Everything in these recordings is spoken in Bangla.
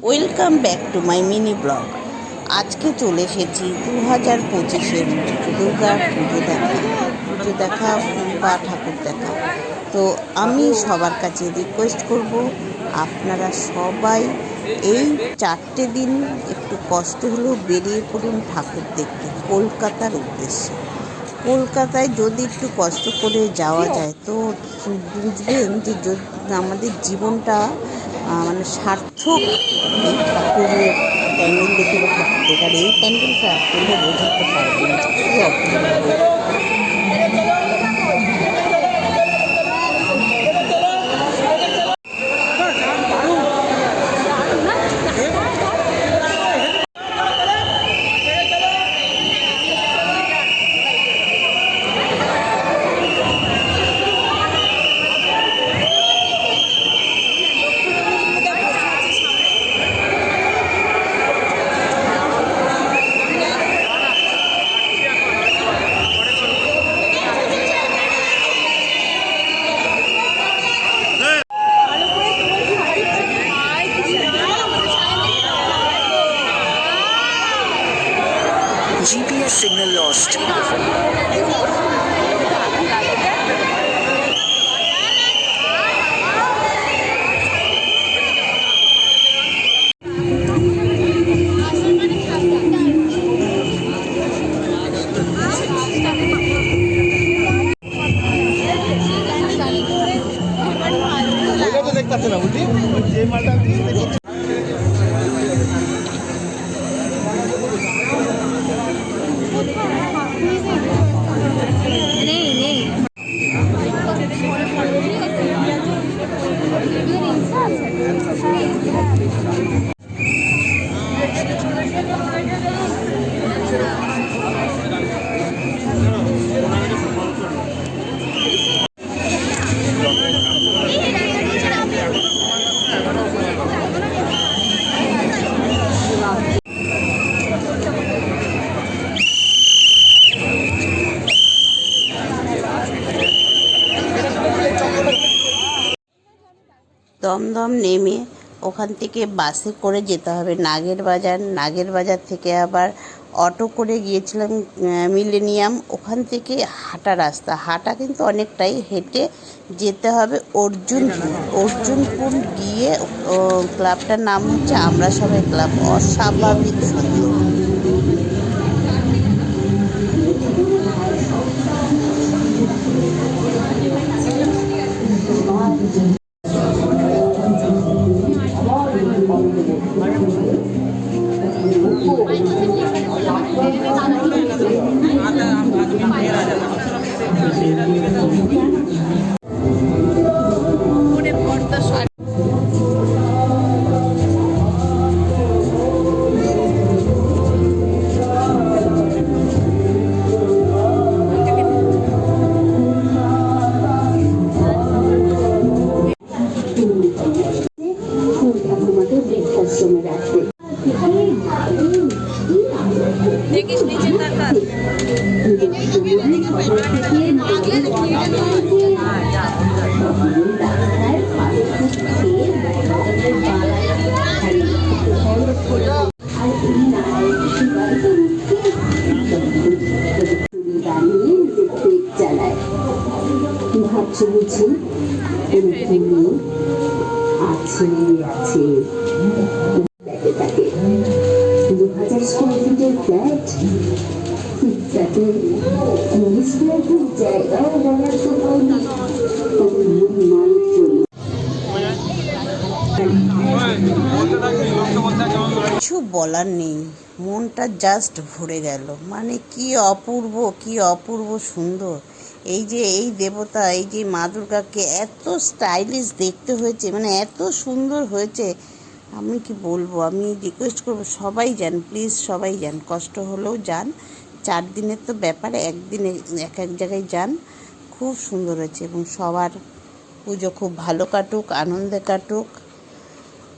Welcome back to my mini blog. আজকে চলে এসেছি 2025-এর দুর্গার পুজো দেখা বা ঠাকুর দেখা। তো আমি সবার কাছে রিকোয়েস্ট করব, আপনারা সবাই এই 4টে দিন একটু কষ্ট হলেও বেরিয়ে পড়ুন ঠাকুর দেখতে কলকাতার উদ্দেশ্যে। কলকাতায় যদি একটু কষ্ট করে যাওয়া যায় তো বুঝবেন যে আমাদের জীবনটা মানে সার্থক এই ঠাকুরের প্যান্ডেল দেখে বা ঠাকুর দেখার। এই প্যান্ডেলটা আসলে বোঝাতে পারবেন যে কী অপূর্ব। GPS signal lost. দমদম নেমে ওখান থেকে বাসে করে যেতে হবে নাগের বাজার থেকে আবার অটো করে গিয়েছিলাম মিলেনিয়াম। ওখান থেকে হাঁটা কিন্তু অনেকটাই, হেঁটে যেতে হবে অর্জুনপুর গিয়ে ক্লাবটার নাম হচ্ছে আমরা সবাই ক্লাব। অস্বাভাবিক সুন্দর। দেখিস নিচে তাকা। ভাবছো বুঝি আছে 2000 স্কোয়ার ফিটের ফ্ল্যাট, যাতে 20 স্কোয়ার ফিট জায়গাও বরাদ্দ পাওনি। কিছু বলার নেই, মনটা জাস্ট ভরে গেল। মানে কি অপূর্ব সুন্দর। এই যে এই দেবতা, এই যে মা দুর্গাকে এত স্টাইলিশ দেখতে হয়েছে, মানে এত সুন্দর হয়েছে, আমি কি বলবো। আমি রিকোয়েস্ট করবো সবাই যান, প্লিজ সবাই যান, কষ্ট হলেও যান। 4 দিনের তো ব্যাপারে একদিনে এক জায়গায় যান, খুব সুন্দর হয়েছে। এবং সবার পুজো খুব ভালো কাটুক, আনন্দে কাটুক,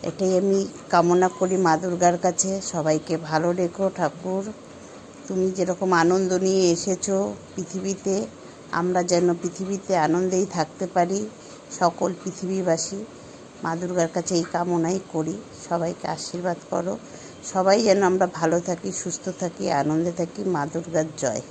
এটাই আমি কামনা করি মা দুর্গার কাছে। সবাইকে ভালো রেখো ঠাকুর, তুমি যেরকম আনন্দ নিয়ে এসেছো পৃথিবীতে, আমরা যেন পৃথিবীতে আনন্দেই থাকতে পারি সকল পৃথিবীবাসী। মা দুর্গার কাছে এই কামনাই করি, সবাইকে আশীর্বাদ করো, সবাই যেন আমরা ভালো থাকি, সুস্থ থাকি, আনন্দে থাকি। মা দুর্গার জয়।